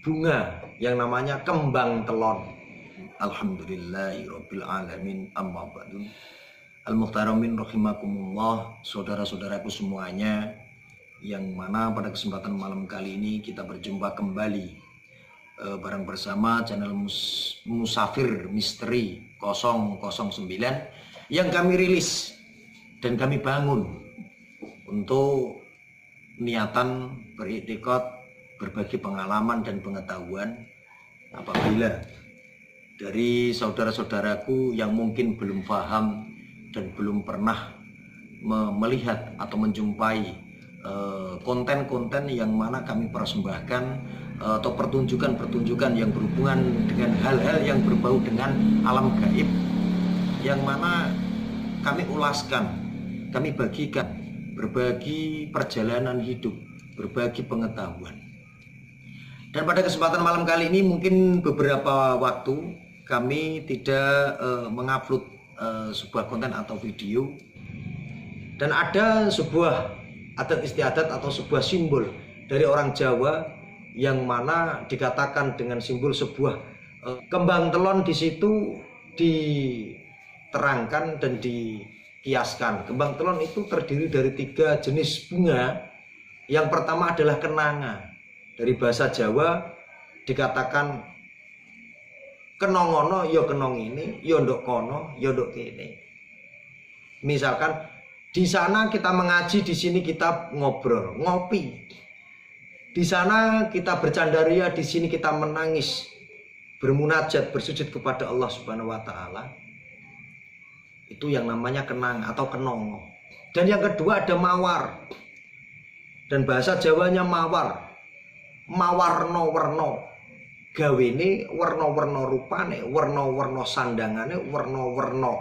bunga yang namanya kembang telon. Alhamdulillahirabbil alamin, amma ba'du. Al-muhtaramin rahimakumullah, saudara-saudaraku semuanya, yang mana pada kesempatan malam kali ini kita berjumpa kembali bareng bersama channel Musafir Misteri 009 yang kami rilis dan kami bangun untuk niatan beriktikad berbagi pengalaman dan pengetahuan apabila dari saudara-saudaraku yang mungkin belum paham dan belum pernah melihat atau menjumpai konten-konten yang mana kami persembahkan atau pertunjukan-pertunjukan yang berhubungan dengan hal-hal yang berbau dengan alam gaib, yang mana kami ulaskan, kami bagikan, berbagi perjalanan hidup, berbagi pengetahuan. Dan pada kesempatan malam kali ini mungkin beberapa waktu kami tidak mengupload sebuah konten atau video, dan ada sebuah adat istiadat atau sebuah simbol dari orang Jawa yang mana dikatakan dengan simbol sebuah kembang telon. Di situ diterangkan dan dikiaskan kembang telon itu terdiri dari 3 jenis bunga. Yang pertama adalah kenanga. Dari bahasa Jawa dikatakan kenongono ya kenong ini, ya ndok kono ya ndok kene. Misalkan di sana kita mengaji, di sini kita ngobrol, ngopi. Di sana kita bercandaria, di sini kita menangis, bermunajat, bersujud kepada Allah Subhanahu wa taala. Itu yang namanya kenang atau kenongo. Dan yang kedua ada mawar. Dan bahasa Jawanya mawar. Mawarno-werno. Gawene werna-werna rupane, werna-werna sandangane, werna-werna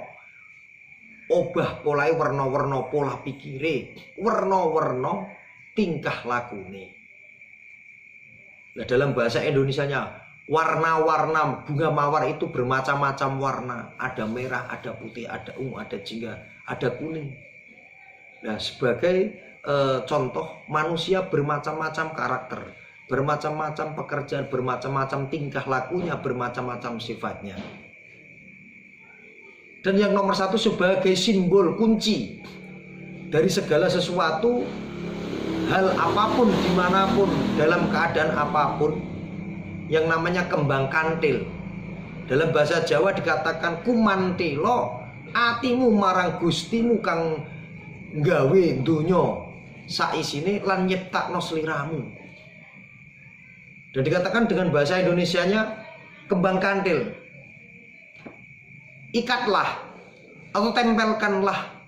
obah polahe, werna-werna pola pikire, werna-werna tingkah lakune. Nah, dalam bahasa Indonesianya, warna-warna bunga mawar itu bermacam-macam warna. Ada merah, ada putih, ada ungu, ada jingga, ada kuning. Nah, sebagai contoh, manusia bermacam-macam karakter, bermacam-macam pekerjaan, bermacam-macam tingkah lakunya, bermacam-macam sifatnya. Dan yang nomor satu sebagai simbol kunci dari segala sesuatu, hal apapun, dimanapun, dalam keadaan apapun, yang namanya kembang kantil. Dalam bahasa Jawa dikatakan kumantilo, atimu marang gustimu kang gawe donya saisine lan nyiptakno sliramu. Dan dikatakan dengan bahasa Indonesianya kembang kantil. Ikatlah atau tempelkanlah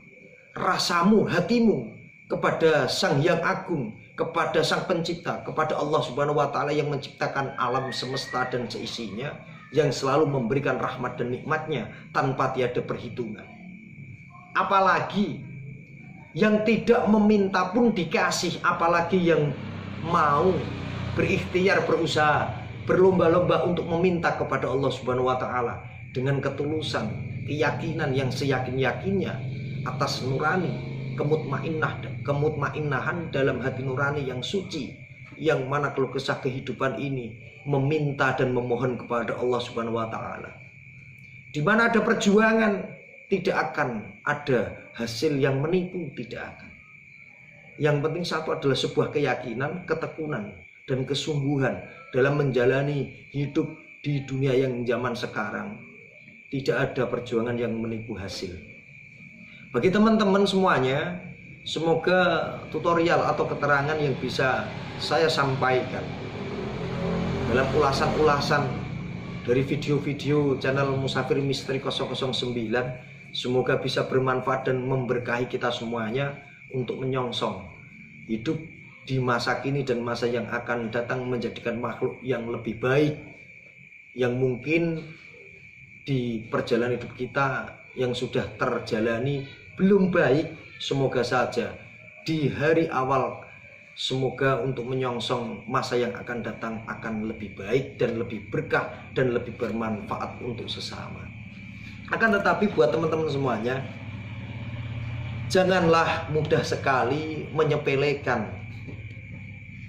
rasamu, hatimu kepada Sang Yang Agung, kepada Sang Pencipta, kepada Allah Subhanahu wa taala yang menciptakan alam semesta dan seisinya, yang selalu memberikan rahmat dan nikmatnya tanpa tiada perhitungan. Apalagi yang tidak meminta pun dikasih, apalagi yang mau berikhtiar, berusaha, berlomba-lomba untuk meminta kepada Allah Subhanahu wa taala dengan ketulusan, keyakinan yang seyakin-yakinnya atas nurani, kemutmainnahan dalam hati nurani yang suci, yang mana keluh kesah kehidupan ini meminta dan memohon kepada Allah Subhanahu wa taala. Di mana ada perjuangan, tidak akan ada hasil yang menipu, tidak akan. Yang penting satu adalah sebuah keyakinan, ketekunan dan kesungguhan dalam menjalani hidup di dunia yang zaman sekarang. Tidak ada perjuangan yang menipu hasil. Bagi teman-teman semuanya, semoga tutorial atau keterangan yang bisa saya sampaikan dalam ulasan-ulasan dari video-video channel Musafir Misteri 009 semoga bisa bermanfaat dan memberkahi kita semuanya untuk menyongsong hidup di masa kini dan masa yang akan datang, menjadikan makhluk yang lebih baik, yang mungkin di perjalanan hidup kita yang sudah terjalani belum baik. Semoga saja di hari awal, semoga untuk menyongsong masa yang akan datang akan lebih baik dan lebih berkah dan lebih bermanfaat untuk sesama. Akan tetapi buat teman-teman semuanya, janganlah mudah sekali menyepelekan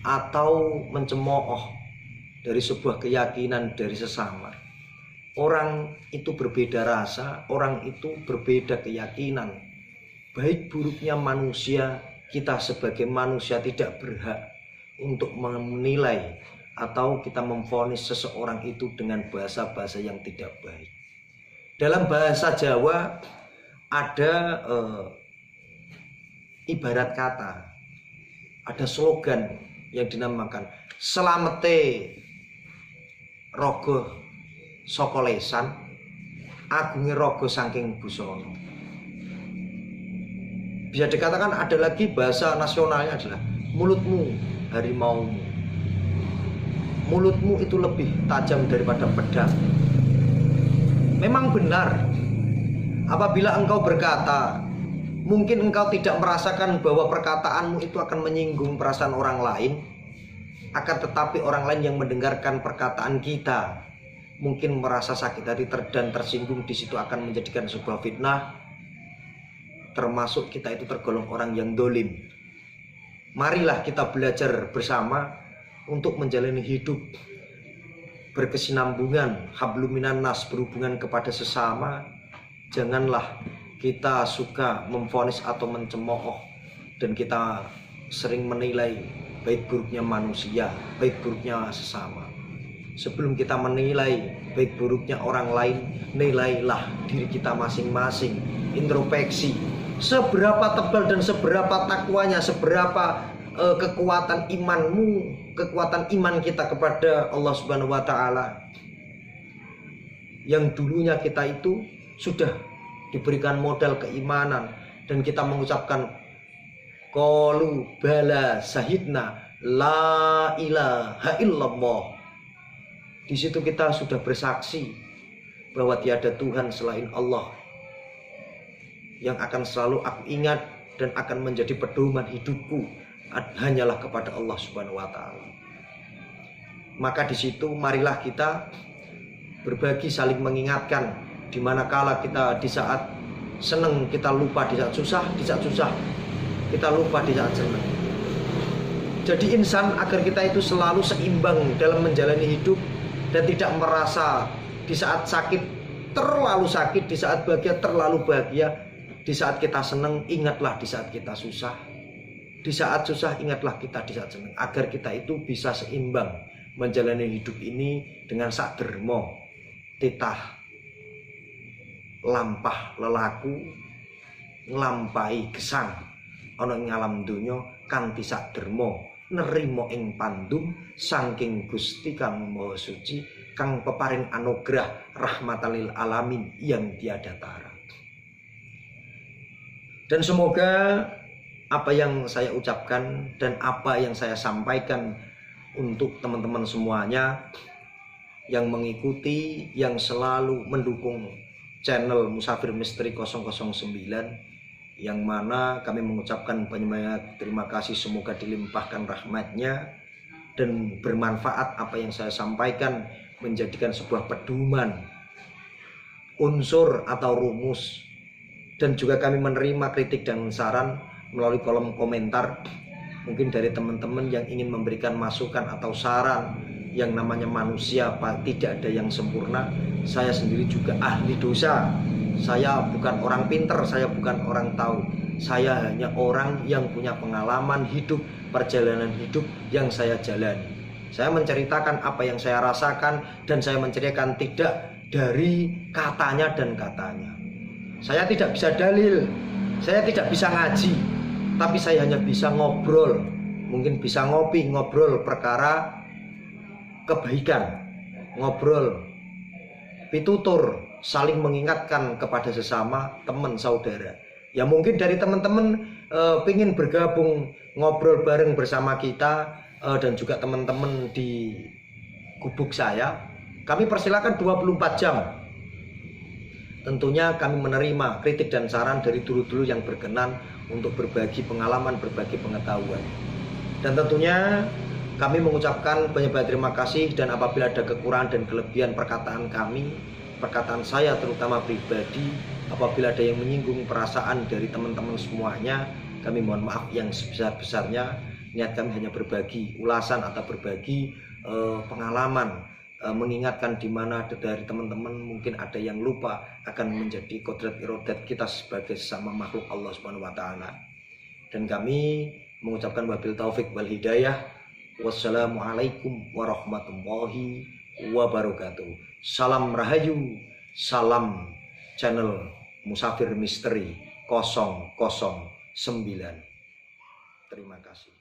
atau mencemooh dari sebuah keyakinan dari sesama. Orang itu berbeda rasa, orang itu berbeda keyakinan. Baik buruknya manusia, kita sebagai manusia tidak berhak untuk menilai atau kita memvonis seseorang itu dengan bahasa-bahasa yang tidak baik. Dalam bahasa Jawa ada ibarat kata, ada slogan yang dinamakan selamete rogo saka lesan, agunge rogo saking busana. Bisa dikatakan ada lagi bahasa nasionalnya adalah mulutmu harimaumu. Mulutmu itu lebih tajam daripada pedang. Memang benar, apabila engkau berkata, mungkin engkau tidak merasakan bahwa perkataanmu itu akan menyinggung perasaan orang lain, akan tetapi orang lain yang mendengarkan perkataan kita mungkin merasa sakit hati dan tersinggung. Di situ akan menjadikan sebuah fitnah, termasuk kita itu tergolong orang yang dolim. Marilah kita belajar bersama untuk menjalani hidup berkesinambungan, hablum minan nas, berhubungan kepada sesama. Janganlah kita suka memvonis atau mencemooh, dan kita sering menilai baik buruknya manusia, baik buruknya sesama. Sebelum kita menilai baik buruknya orang lain, nilailah diri kita masing-masing, introspeksi. Seberapa tebal dan seberapa takwanya, seberapa kekuatan imanmu, kekuatan iman kita kepada Allah Subhanahu wa Ta'ala. Yang dulunya kita itu sudah diberikan modal keimanan dan kita mengucapkan qalu bala syahidna la ilaha illallah. Di situ kita sudah bersaksi bahwa tiada Tuhan selain Allah. Yang akan selalu aku ingat dan akan menjadi pedoman hidupku hanyalah kepada Allah Subhanahu wa Ta'ala. Maka di situ marilah kita berbagi, saling mengingatkan. Di mana kala kita di saat senang kita lupa, di saat susah kita lupa, di saat senang. Jadi insan agar kita itu selalu seimbang dalam menjalani hidup dan tidak merasa di saat sakit terlalu sakit, di saat bahagia terlalu bahagia. Di saat kita senang, ingatlah di saat kita susah. Di saat susah, ingatlah kita di saat senang. Agar kita itu bisa seimbang menjalani hidup ini dengan sadermo, titah, lampah lelaku, nglampahi gesang ana ing alam donya kanthi sadermo, nerimo ing pandum saking Gusti Kang Maha Suci, kang peparing anugrah rahmatalil alamin yang tiada tara. Dan semoga apa yang saya ucapkan dan apa yang saya sampaikan untuk teman-teman semuanya yang mengikuti, yang selalu mendukung channel Musafir Misteri 009, yang mana kami mengucapkan banyak terima kasih, semoga dilimpahkan rahmatnya dan bermanfaat apa yang saya sampaikan, menjadikan sebuah pedoman, unsur atau rumus. Dan juga kami menerima kritik dan saran melalui kolom komentar, mungkin dari teman-teman yang ingin memberikan masukan atau saran. Yang namanya manusia tidak ada yang sempurna. Saya sendiri juga ahli dosa. Saya bukan orang pinter, saya bukan orang tahu. Saya hanya orang yang punya pengalaman hidup, perjalanan hidup yang saya jalani. Saya menceritakan apa yang saya rasakan dan saya menceritakan tidak dari katanya dan katanya. Saya tidak bisa dalil, saya tidak bisa ngaji, tapi saya hanya bisa ngobrol. Mungkin bisa ngopi, ngobrol perkara kebaikan, ngobrol pitutur, saling mengingatkan kepada sesama teman saudara. Ya mungkin dari teman-teman pengen bergabung ngobrol bareng bersama kita, dan juga teman-teman di gubuk saya, kami persilakan 24 jam. Tentunya kami menerima kritik dan saran dari dulu-dulu yang berkenan untuk berbagi pengalaman, berbagi pengetahuan. Dan tentunya kami mengucapkan banyak-banyak terima kasih, dan apabila ada kekurangan dan kelebihan perkataan kami, perkataan saya terutama pribadi, apabila ada yang menyinggung perasaan dari teman-teman semuanya, kami mohon maaf yang sebesar-besarnya. Niat kami hanya berbagi ulasan atau berbagi pengalaman, mengingatkan di mana dari teman-teman mungkin ada yang lupa akan menjadi kodrat irodat kita sebagai sesama makhluk Allah Subhanahu wa taala. Dan kami mengucapkan wabil taufik wal hidayah. Wassalamualaikum warahmatullahi wabarakatuh. Salam Rahayu, salam channel Musafir Misteri 009. Terima kasih.